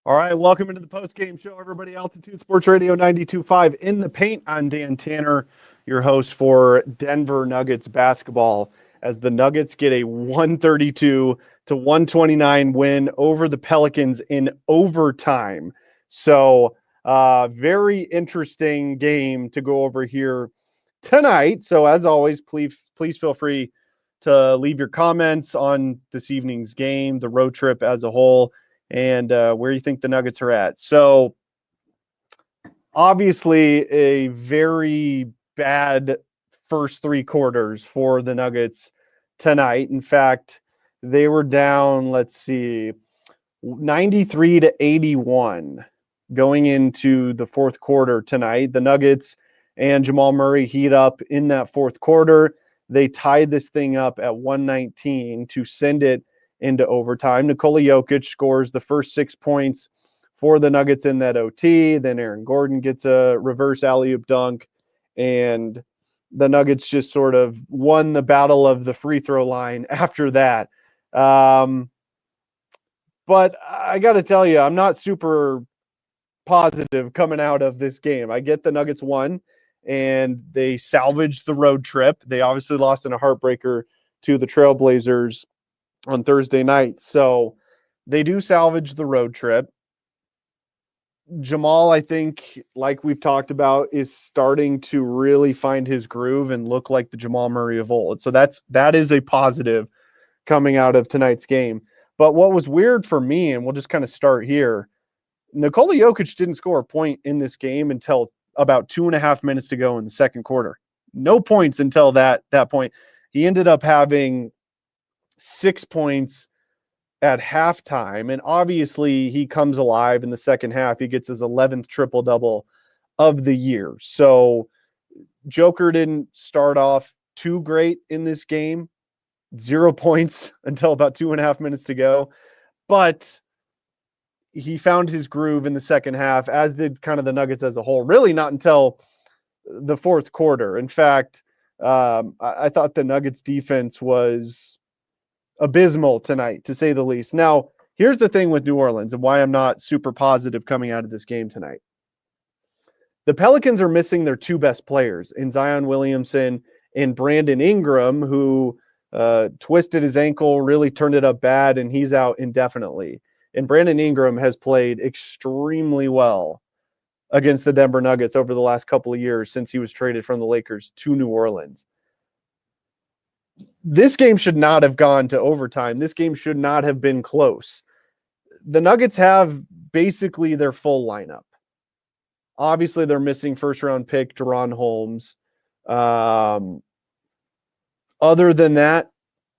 All right, welcome into the post-game show, everybody. Altitude Sports Radio 92.5 in the paint. I'm Dan Tanner, your host for Denver Nuggets basketball, as the Nuggets get a 132-129 win over the Pelicans in overtime. So, very interesting game to go over here tonight. So, as always, please feel free to leave your comments on this evening's game, the road trip as a whole, and where you think the Nuggets are at. So obviously a very bad first three quarters for the Nuggets tonight. In fact, they were down, 93-81 going into the fourth quarter tonight. The Nuggets and Jamal Murray heat up in that fourth quarter. They tied this thing up at 119 to send it into overtime. Nikola Jokic scores the first 6 points for the Nuggets in that OT. Then Aaron Gordon gets a reverse alley-oop dunk, and the Nuggets just sort of won the battle of the free throw line after that. But I got to tell you, I'm not super positive coming out of this game. I get the Nuggets won, and they salvaged the road trip. They obviously lost in a heartbreaker to the Trailblazers on Thursday night. So they do salvage the road trip. Jamal, I think, like we've talked about, is starting to really find his groove and look like the Jamal Murray of old. So that is a positive coming out of tonight's game. But what was weird for me, and we'll just kind of start here, Nikola Jokic didn't score a point in this game until about 2.5 minutes to go in the second quarter. No points until that point. He ended up having 6 points at halftime, and obviously he comes alive in the second half. He gets his 11th triple-double of the year. So Joker didn't start off too great in this game. 0 points until about 2.5 minutes to go. But he found his groove in the second half, as did kind of the Nuggets as a whole. Really not until the fourth quarter. In fact, I thought the Nuggets defense was abysmal tonight, to say the least. Now, here's the thing with New Orleans and why I'm not super positive coming out of this game tonight. The Pelicans are missing their two best players in Zion Williamson and Brandon Ingram, who twisted his ankle, really turned it up bad, and he's out indefinitely. And Brandon Ingram has played extremely well against the Denver Nuggets over the last couple of years since he was traded from the Lakers to New Orleans. This game should not have gone to overtime. This game should not have been close. The Nuggets have basically their full lineup. Obviously, they're missing first-round pick Deron Holmes. Other than that,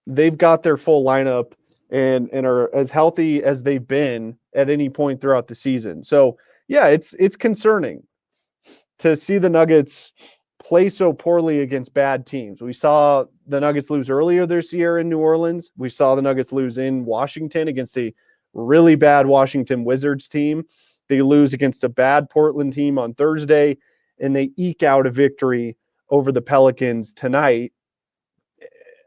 they've got their full lineup and are as healthy as they've been at any point throughout the season. So, yeah, it's concerning to see the Nuggets play so poorly against bad teams. We saw the Nuggets lose earlier this year in New Orleans. We saw the Nuggets lose in Washington against a really bad Washington Wizards team. They lose against a bad Portland team on Thursday, and they eke out a victory over the Pelicans tonight.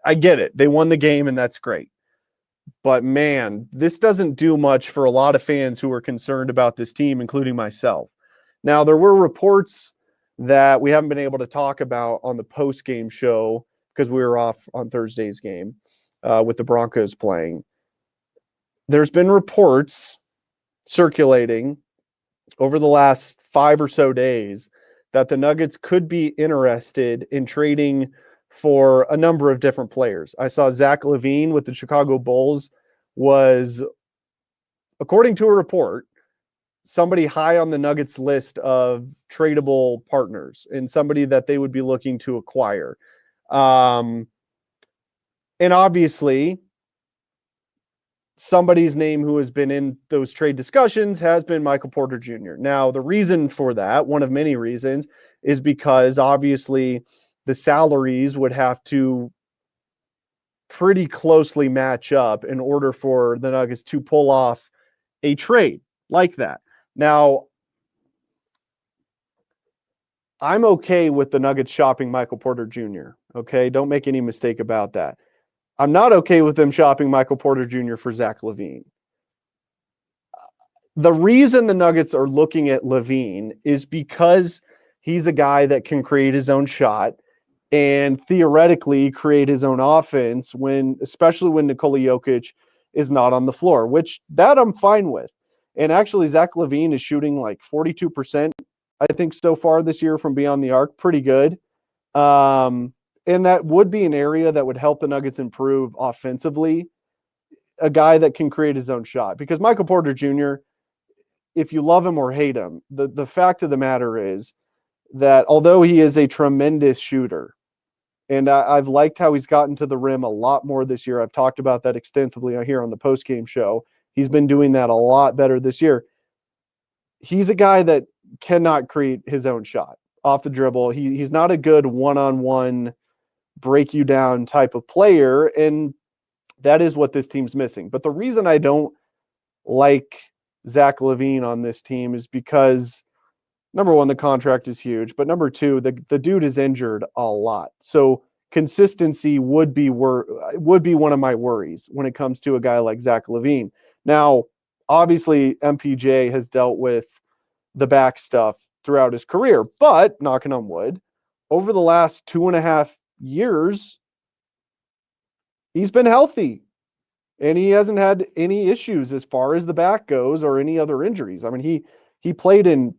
I get it. They won the game, and that's great. But, man, this doesn't do much for a lot of fans who are concerned about this team, including myself. Now, there were reports that we haven't been able to talk about on the post-game show because we were off on Thursday's game with the Broncos playing. There's been reports circulating over the last 5 or so days that the Nuggets could be interested in trading for a number of different players. I saw Zach LaVine with the Chicago Bulls was, according to a report, somebody high on the Nuggets list of tradable partners and somebody that they would be looking to acquire. And obviously, somebody's name who has been in those trade discussions has been Michael Porter Jr. Now, the reason for that, one of many reasons, is because obviously the salaries would have to pretty closely match up in order for the Nuggets to pull off a trade like that. Now, I'm okay with the Nuggets shopping Michael Porter Jr., okay? Don't make any mistake about that. I'm not okay with them shopping Michael Porter Jr. for Zach LaVine. the reason the Nuggets are looking at LaVine is because he's a guy that can create his own shot and theoretically create his own offense especially when Nikola Jokic is not on the floor, which that I'm fine with. And actually, Zach LaVine is shooting like 42%, I think, so far this year from beyond the arc. Pretty good. And that would be an area that would help the Nuggets improve offensively. A guy that can create his own shot. Because Michael Porter Jr., if you love him or hate him, the fact of the matter is that although he is a tremendous shooter, and I've liked how he's gotten to the rim a lot more this year. I've talked about that extensively here on the post-game show. He's been doing that a lot better this year. He's a guy that cannot create his own shot off the dribble. He's not a good one-on-one break you down type of player, and that is what this team's missing. But the reason I don't like Zach LaVine on this team is because, number one, the contract is huge, but number two, the dude is injured a lot. So consistency would be one of my worries when it comes to a guy like Zach LaVine. Now, obviously, MPJ has dealt with the back stuff throughout his career, but knocking on wood, over the last 2.5 years, he's been healthy. And he hasn't had any issues as far as the back goes or any other injuries. I mean, he played in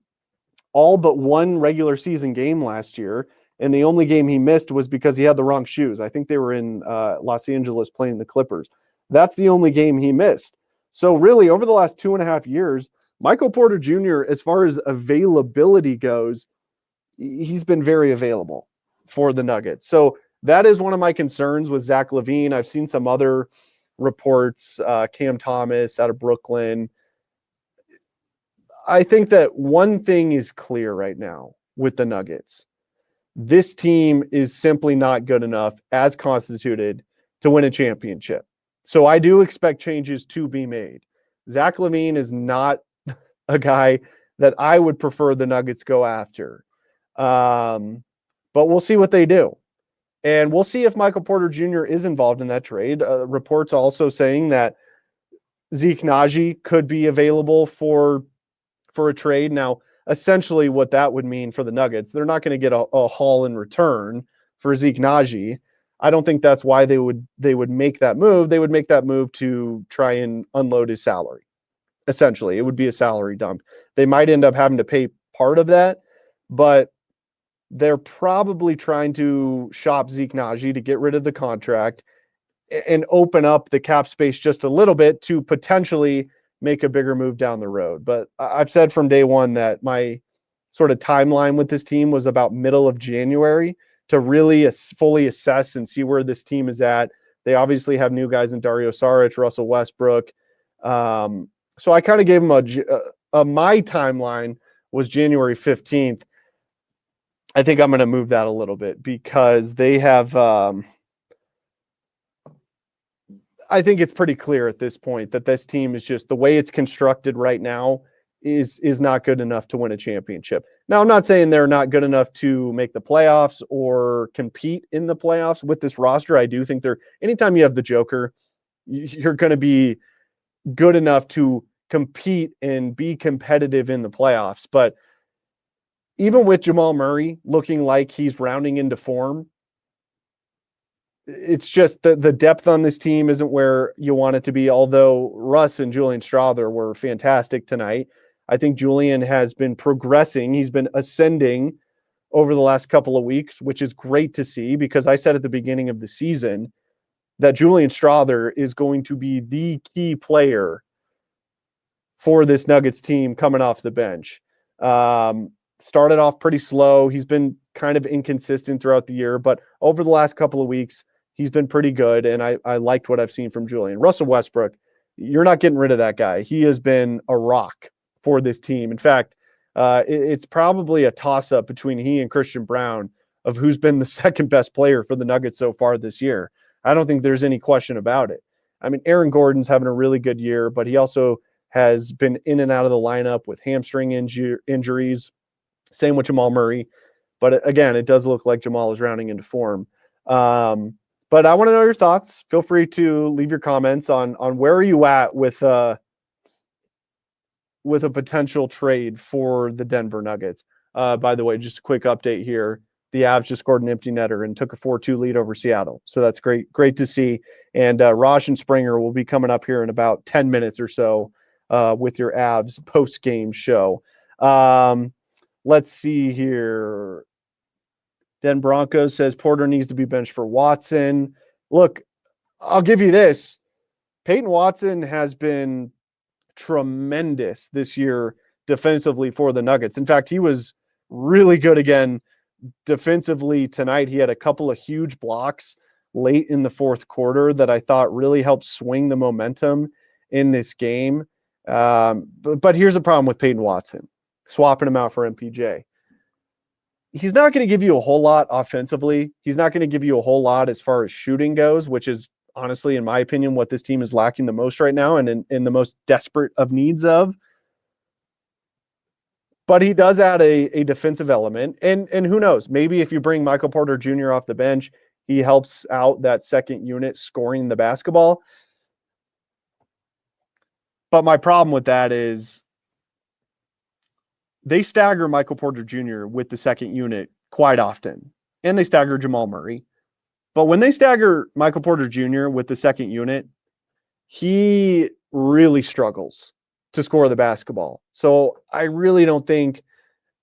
all but one regular season game last year, and the only game he missed was because he had the wrong shoes. I think they were in Los Angeles playing the Clippers. That's the only game he missed. So really, over the last 2.5 years, Michael Porter Jr., as far as availability goes, he's been very available for the Nuggets. So that is one of my concerns with Zach LaVine. I've seen some other reports, Cam Thomas out of Brooklyn. I think that one thing is clear right now with the Nuggets. This team is simply not good enough as constituted to win a championship. So I do expect changes to be made. Zach LaVine is not a guy that I would prefer the Nuggets go after. But we'll see what they do. And we'll see if Michael Porter Jr. is involved in that trade. Reports also saying that Zeke Naji could be available for a trade. Now, essentially what that would mean for the Nuggets, they're not going to get a haul in return for Zeke Naji. I don't think that's why they would make that move. They would make that move to try and unload his salary. Essentially, it would be a salary dump. They might end up having to pay part of that, but they're probably trying to shop Zeke Naji to get rid of the contract and open up the cap space just a little bit to potentially make a bigger move down the road. But I've said from day one that my sort of timeline with this team was about middle of January to really fully assess and see where this team is at. They obviously have new guys in Dario Saric, Russell Westbrook. So I kind of gave them my timeline was January 15th. I think I'm going to move that a little bit because they have I think it's pretty clear at this point that this team is just the way it's constructed right now is not good enough to win a championship. Now, I'm not saying they're not good enough to make the playoffs or compete in the playoffs with this roster. I do think anytime you have the Joker, you're going to be good enough to compete and be competitive in the playoffs. But even with Jamal Murray looking like he's rounding into form, it's just the depth on this team isn't where you want it to be. Although Russ and Julian Strawther were fantastic tonight, I think Julian has been progressing. He's been ascending over the last couple of weeks, which is great to see because I said at the beginning of the season that Julian Strawther is going to be the key player for this Nuggets team coming off the bench. Started off pretty slow. He's been kind of inconsistent throughout the year, but over the last couple of weeks, he's been pretty good, and I liked what I've seen from Julian. Russell Westbrook, you're not getting rid of that guy. He has been a rock for this team. In fact, it's probably a toss-up between he and Christian Brown of who's been the second best player for the Nuggets so far this year. I don't think there's any question about it. I mean, Aaron Gordon's having a really good year, but he also has been in and out of the lineup with hamstring injuries. Same with Jamal Murray. But again, it does look like Jamal is rounding into form. But I want to know your thoughts. Feel free to leave your comments on where are you at with with a potential trade for the Denver Nuggets. By the way, just a quick update here. The Avs just scored an empty netter and took a 4-2 lead over Seattle. So that's great to see. And Raj and Springer will be coming up here in about 10 minutes or so with your Avs post-game show. Let's see here. Den Broncos says Porter needs to be benched for Watson. Look, I'll give you this. Peyton Watson has been tremendous this year defensively for the Nuggets. In fact, he was really good again defensively tonight. He had a couple of huge blocks late in the fourth quarter that I thought really helped swing the momentum in this game. But here's the problem with Peyton Watson, swapping him out for MPJ. He's not going to give you a whole lot offensively. He's not going to give you a whole lot as far as shooting goes, which is honestly, in my opinion, what this team is lacking the most right now and in the most desperate of needs of. But he does add a defensive element. And who knows, maybe if you bring Michael Porter Jr. off the bench, he helps out that second unit scoring the basketball. But my problem with that is they stagger Michael Porter Jr. with the second unit quite often, and they stagger Jamal Murray. But when they stagger Michael Porter Jr. with the second unit, he really struggles to score the basketball. So I really don't think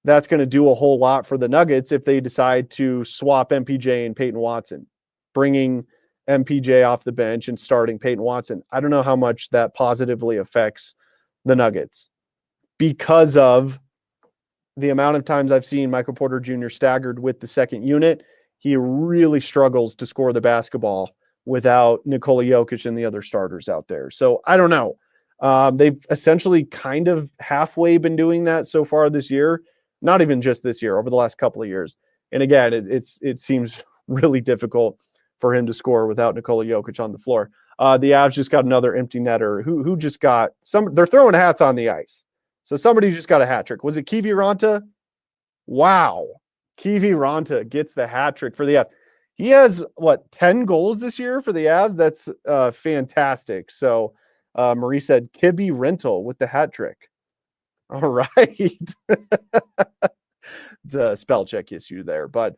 that's going to do a whole lot for the Nuggets if they decide to swap MPJ and Peyton Watson, bringing MPJ off the bench and starting Peyton Watson. I don't know how much that positively affects the Nuggets because of the amount of times I've seen Michael Porter Jr. staggered with the second unit. He really struggles to score the basketball without Nikola Jokic and the other starters out there. So I don't know. They've essentially kind of halfway been doing that so far this year. Not even just this year, over the last couple of years. And again, it seems really difficult for him to score without Nikola Jokic on the floor. The Avs just got another empty netter. Who just got some? They're throwing hats on the ice. So somebody just got a hat trick. Was it Kivi Ranta? Wow. Kivi Ranta gets the hat trick for the Avs. He has, 10 goals this year for the Avs? That's fantastic. So Marie said, Kibby Rental with the hat trick. All right. It's a spell check issue there. But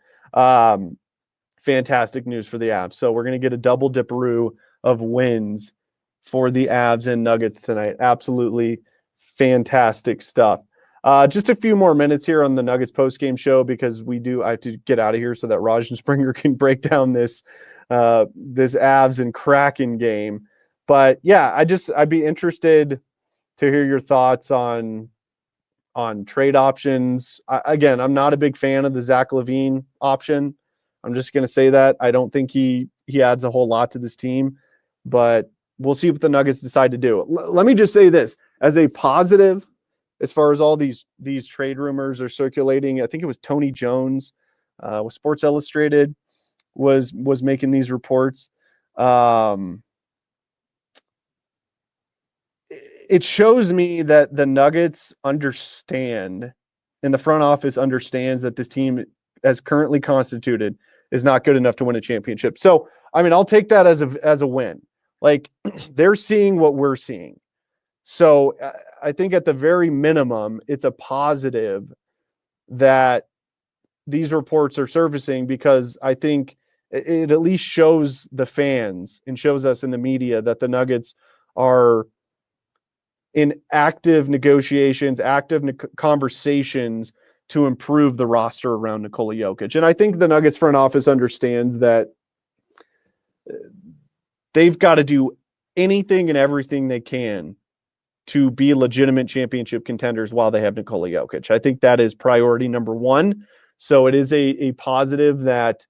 fantastic news for the Avs. So we're going to get a double dip-roo of wins for the Avs and Nuggets tonight. Absolutely fantastic stuff. Just a few more minutes here on the Nuggets post-game show because I have to get out of here so that Raj and Springer can break down this Avs and Kraken game. But yeah, I'd be interested to hear your thoughts on trade options. Again, I'm not a big fan of the Zach LaVine option. I'm just going to say that. I don't think he adds a whole lot to this team, but we'll see what the Nuggets decide to do. Let me just say this as a positive. As far as all these trade rumors are circulating, I think it was Tony Jones with Sports Illustrated was making these reports. It shows me that the Nuggets understand, and the front office understands that this team, as currently constituted, is not good enough to win a championship. So, I mean, I'll take that as a win. Like, they're seeing what we're seeing. So I think at the very minimum, it's a positive that these reports are surfacing because I think it at least shows the fans and shows us in the media that the Nuggets are in active negotiations, conversations to improve the roster around Nikola Jokic. And I think the Nuggets front office understands that they've got to do anything and everything they can to be legitimate championship contenders while they have Nikola Jokic. I think that is priority number one. So it is a positive that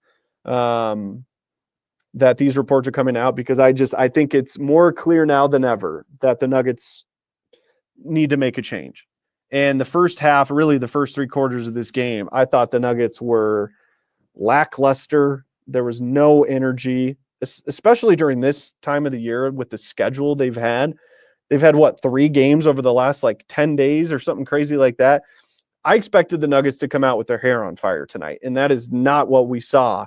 that these reports are coming out because I think it's more clear now than ever that the Nuggets need to make a change. And the first half, really the first three quarters of this game, I thought the Nuggets were lackluster. There was no energy, especially during this time of the year with the schedule they've had. They've had, 3 games over the last 10 days or something crazy like that. I expected the Nuggets to come out with their hair on fire tonight, and that is not what we saw.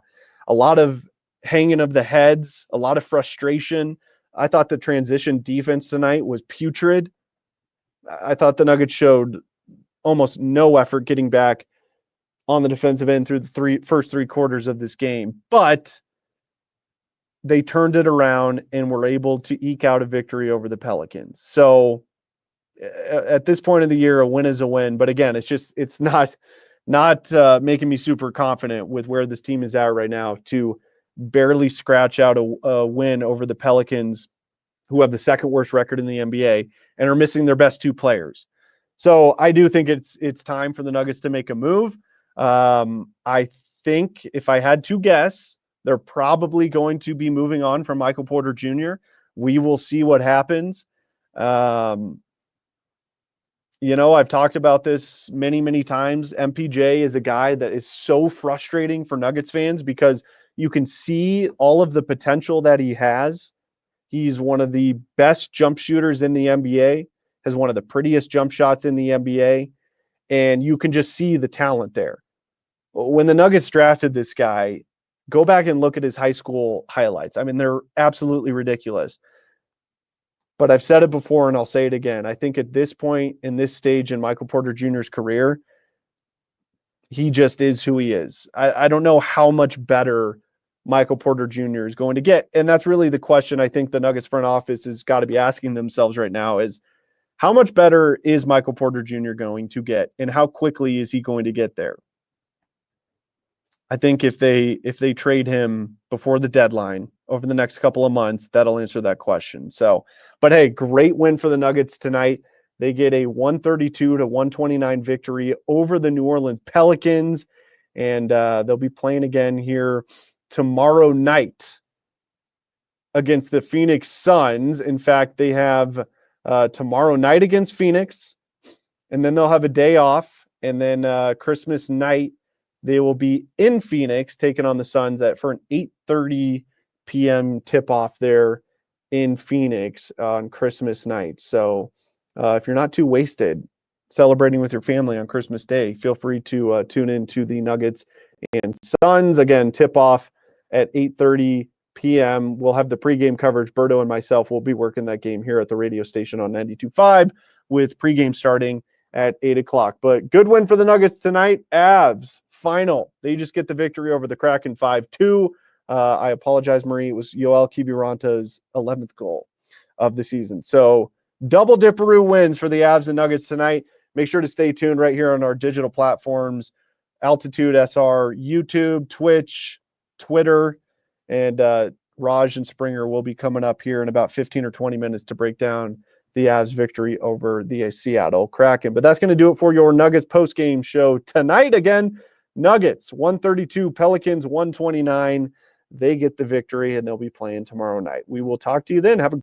A lot of hanging of the heads, a lot of frustration. I thought the transition defense tonight was putrid. I thought the Nuggets showed almost no effort getting back on the defensive end through the first three quarters of this game, but they turned it around and were able to eke out a victory over the Pelicans. So at this point of the year, a win is a win. But again, it's not making me super confident with where this team is at right now to barely scratch out a win over the Pelicans, who have the second worst record in the NBA and are missing their best two players. So I do think it's time for the Nuggets to make a move. I think if I had to guess, they're probably going to be moving on from Michael Porter Jr. We will see what happens. I've talked about this many, many times. MPJ is a guy that is so frustrating for Nuggets fans because you can see all of the potential that he has. He's one of the best jump shooters in the NBA, has one of the prettiest jump shots in the NBA, and you can just see the talent there. When the Nuggets drafted this guy, go back and look at his high school highlights. I mean, they're absolutely ridiculous. But I've said it before and I'll say it again. I think at this point in this stage in Michael Porter Jr.'s career, he just is who he is. I don't know how much better Michael Porter Jr. is going to get. And that's really the question I think the Nuggets front office has got to be asking themselves right now is how much better is Michael Porter Jr. going to get and how quickly is he going to get there? I think if they trade him before the deadline over the next couple of months, that'll answer that question. So, but hey, great win for the Nuggets tonight. They get a 132-129 victory over the New Orleans Pelicans, and they'll be playing again here tomorrow night against the Phoenix Suns. In fact, they have tomorrow night against Phoenix, and then they'll have a day off, and then Christmas night they will be in Phoenix taking on the Suns for an 8:30 p.m. tip-off there in Phoenix on Christmas night. So if you're not too wasted celebrating with your family on Christmas Day, feel free to tune in to the Nuggets and Suns. Again, tip-off at 8:30 p.m. We'll have the pregame coverage. Berto and myself will be working that game here at the radio station on 92.5 with pregame starting at 8 o'clock. But good win for the Nuggets tonight. Avs, final. They just get the victory over the Kraken 5-2. I apologize, Marie. It was Yoel Kiviranta's 11th goal of the season. So double dipperoo wins for the Avs and Nuggets tonight. Make sure to stay tuned right here on our digital platforms, Altitude SR, YouTube, Twitch, Twitter, and Raj and Springer will be coming up here in about 15 or 20 minutes to break down the Avs victory over the Seattle Kraken. But that's going to do it for your Nuggets post-game show tonight. Again, Nuggets 132, Pelicans 129. They get the victory, and they'll be playing tomorrow night. We will talk to you then. Have a